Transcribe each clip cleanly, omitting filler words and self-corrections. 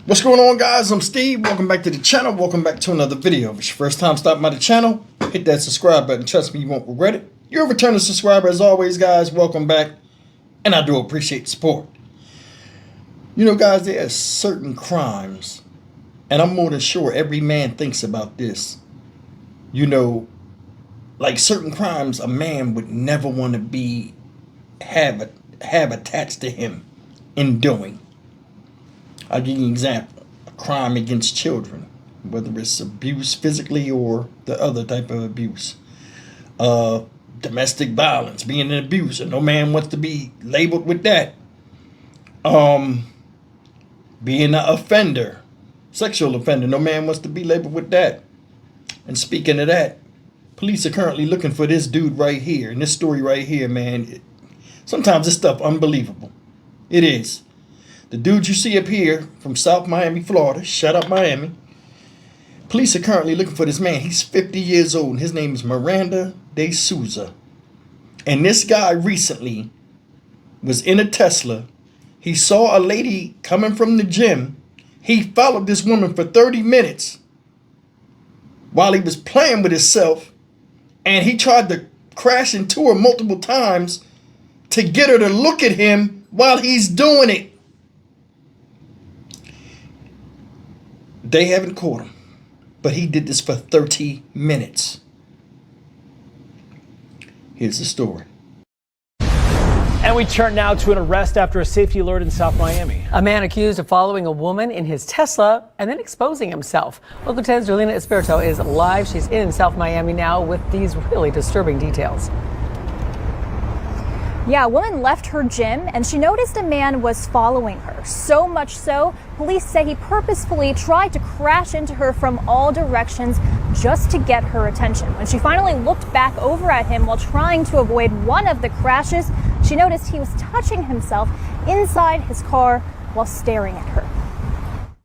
What's going on, guys? I'm Steve. Welcome back to the channel. Welcome back to another video. If it's your first time stopping by the channel, hit that subscribe button. Trust me, you won't regret it. You're a returning subscriber as always, guys. Welcome back. And I do appreciate the support. You know, guys, there are certain crimes, and I'm more than sure every man thinks about this. You know, like certain crimes a man would never want to have attached to him in doing. I'll give you an example. A crime against children, whether it's abuse physically or the other type of abuse. Domestic violence, being an abuser. No man wants to be labeled with that. Being an offender, sexual offender. No man wants to be labeled with that. And speaking of that, police are currently looking for this dude right here. And this story right here, man, sometimes this stuff unbelievable. It is. The dude you see up here from South Miami, Florida. Shout out Miami. Police are currently looking for this man. He's 50 years old. And his name is Miranda De Souza. And this guy recently was in a Tesla. He saw a lady coming from the gym. He followed this woman for 30 minutes while he was playing with himself. And he tried to crash into her multiple times to get her to look at him while he's doing it. They haven't caught him, but he did this for 30 minutes. Here's the story. And we turn now to an arrest after a safety alert in South Miami. A man accused of following a woman in his Tesla and then exposing himself. Local 10's Jolina Espirito is live. She's in South Miami now with these really disturbing details. Yeah, a woman left her gym and she noticed a man was following her. So much so, police say he purposefully tried to crash into her from all directions just to get her attention. When she finally looked back over at him while trying to avoid one of the crashes, she noticed he was touching himself inside his car while staring at her.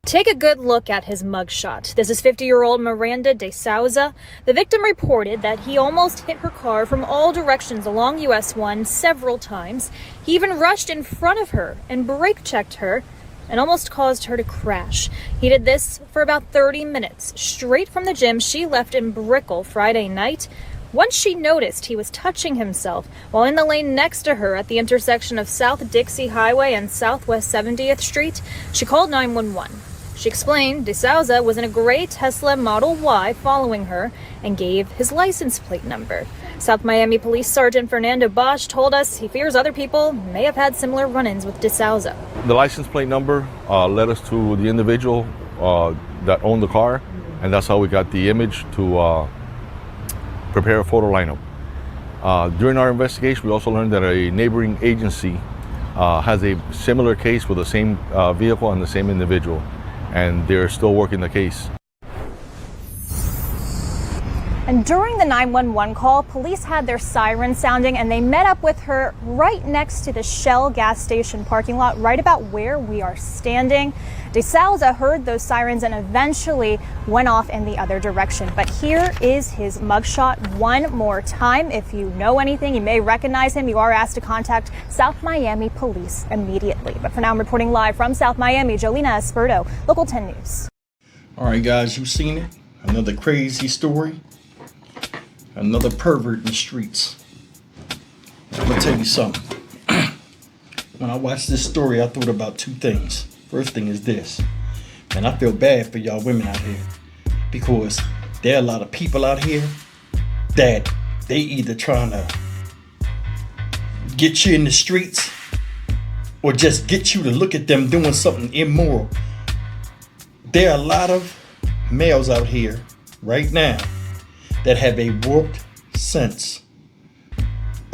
Take a good look at his mugshot. This is 50-year-old Miranda De Souza. The victim reported that he almost hit her car from all directions along US 1 several times. He even rushed in front of her and brake checked her and almost caused her to crash. He did this for about 30 minutes, straight from the gym she left in Brickell Friday night. Once she noticed he was touching himself while in the lane next to her at the intersection of South Dixie Highway and Southwest 70th Street, she called 911. She explained De Souza was in a gray Tesla Model Y following her and gave his license plate number. South Miami Police Sergeant Fernando Bosch told us he fears other people may have had similar run-ins with De Souza. The license plate number led us to the individual that owned the car, and that's how we got the image to prepare a photo lineup. During our investigation, we also learned that a neighboring agency has a similar case with the same vehicle and the same individual, and they're still working the case. And during the 911 call, police had their sirens sounding and they met up with her right next to the Shell gas station parking lot, right about where we are standing. De Souza heard those sirens and eventually went off in the other direction. But here is his mugshot one more time. If you know anything, you may recognize him. You are asked to contact South Miami Police immediately. But for now, I'm reporting live from South Miami, Jolina Espirito, Local 10 News. All right, guys, you've seen it. Another crazy story. Another pervert in the streets. I'm going to tell you something. When I watched this story, I thought about two things. First thing is this. And I feel bad for y'all women out here. Because there are a lot of people out here that they either trying to get you in the streets or just get you to look at them doing something immoral. There are a lot of males out here right now that have a warped sense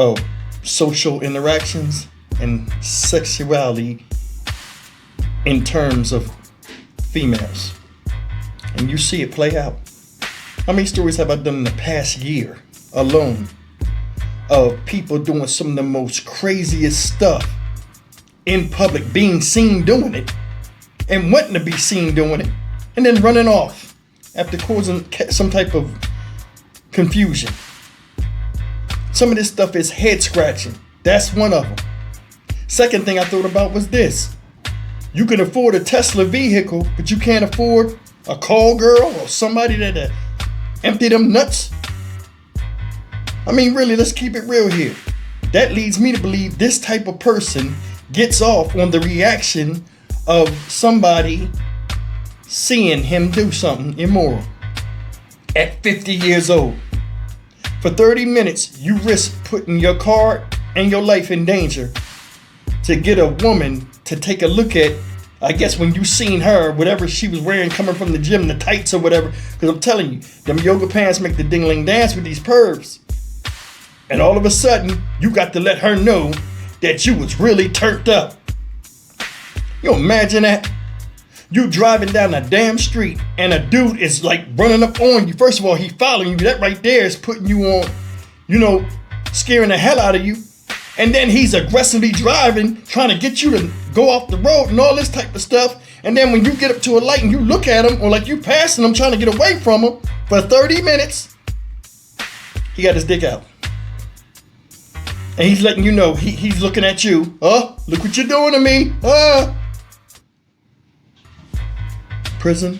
of social interactions and sexuality in terms of females. And you see it play out. How many stories have I done in the past year alone of people doing some of the most craziest stuff in public, being seen doing it and wanting to be seen doing it and then running off after causing some type of confusion. Some of this stuff is head scratching. That's one of them. Second thing I thought about was this. You can afford a Tesla vehicle, but you can't afford a call girl or somebody that empty them nuts. I mean, really, let's keep it real here. That leads me to believe this type of person gets off on the reaction of somebody seeing him do something immoral. At 50 years old. For 30 minutes, you risk putting your car and your life in danger to get a woman to take a look at, I guess when you seen her, whatever she was wearing coming from the gym, the tights or whatever. Because I'm telling you, them yoga pants make the dingling dance with these pervs. And all of a sudden, you got to let her know that you was really turned up. You imagine that? You driving down a damn street and a dude is like running up on you. First of all, he following you. That right there is putting you on, you know, scaring the hell out of you. And then he's aggressively driving, trying to get you to go off the road and all this type of stuff. And then when you get up to a light and you look at him, or like you passing him, trying to get away from him for 30 minutes, he got his dick out. And he's letting you know, he's looking at you. Look what you're doing to me. Prison,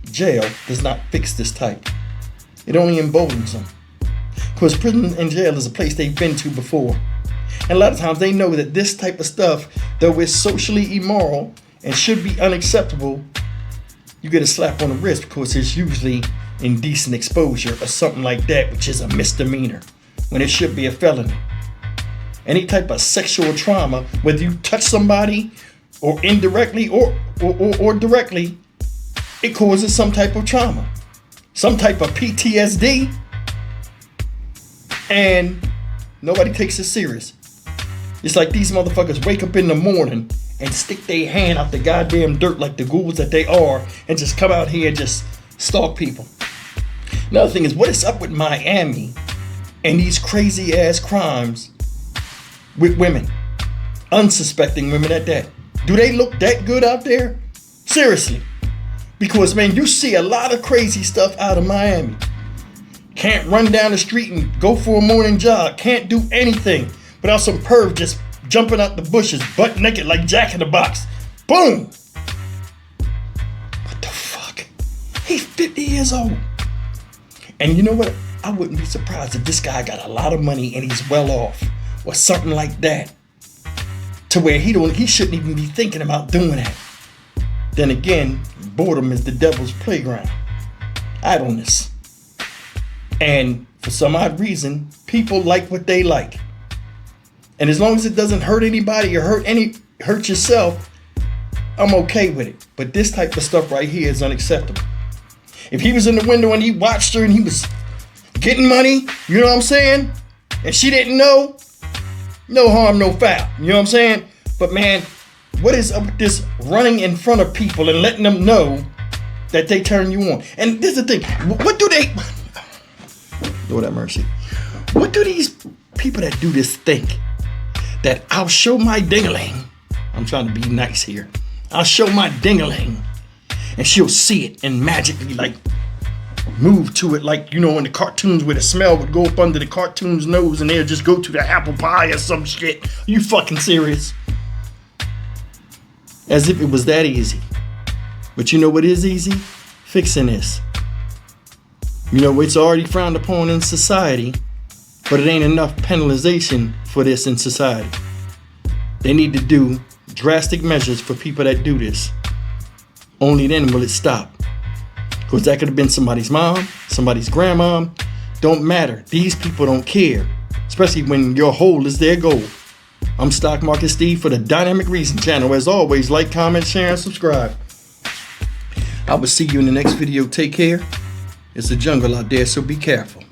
jail does not fix this type. It only emboldens them. Because prison and jail is a place they've been to before. And a lot of times they know that this type of stuff, though it's socially immoral and should be unacceptable, you get a slap on the wrist because it's usually indecent exposure or something like that, which is a misdemeanor when it should be a felony. Any type of sexual trauma, whether you touch somebody or indirectly or directly, it causes some type of trauma, some type of PTSD, and nobody takes it serious. It's like these motherfuckers wake up in the morning and stick their hand out the goddamn dirt like the ghouls that they are and just come out here and just stalk people. Another thing is, what is up with Miami and these crazy ass crimes with women, unsuspecting women at that? Do they look that good out there? Seriously. Because, man, you see a lot of crazy stuff out of Miami. Can't run down the street and go for a morning jog. Can't do anything without some perv just jumping out the bushes, butt naked like Jack in the Box. Boom! What the fuck? He's 50 years old. And you know what? I wouldn't be surprised if this guy got a lot of money and he's well off or something like that, to where he shouldn't even be thinking about doing that. Then again, boredom is the devil's playground. Idleness. And for some odd reason, people like what they like. And as long as it doesn't hurt anybody or hurt yourself, I'm okay with it. But this type of stuff right here is unacceptable. If he was in the window and he watched her and he was getting money, you know what I'm saying? And she didn't know, no harm, no foul. You know what I'm saying? But man, what is up with this running in front of people and letting them know that they turn you on? And this is the thing. What do they... Lord have mercy. What do these people that do this think? That I'll show my ding-a-ling. I'm trying to be nice here. I'll show my ding-a-ling. And she'll see it and magically like move to it, like, you know, in the cartoons where the smell would go up under the cartoon's nose and they'll just go to the apple pie or some shit. Are you fucking serious? As if it was that easy. But you know what is easy? Fixing this. You know, it's already frowned upon in society, but it ain't enough penalization for this in society. They need to do drastic measures for people that do this. Only then will it stop. Because that could have been somebody's mom, somebody's grandma. Don't matter. These people don't care. Especially when your hole is their goal. I'm Stock Market Steve for the Dynamic Reason channel. As always, like, comment, share, and subscribe. I will see you in the next video. Take care. It's a jungle out there, so be careful.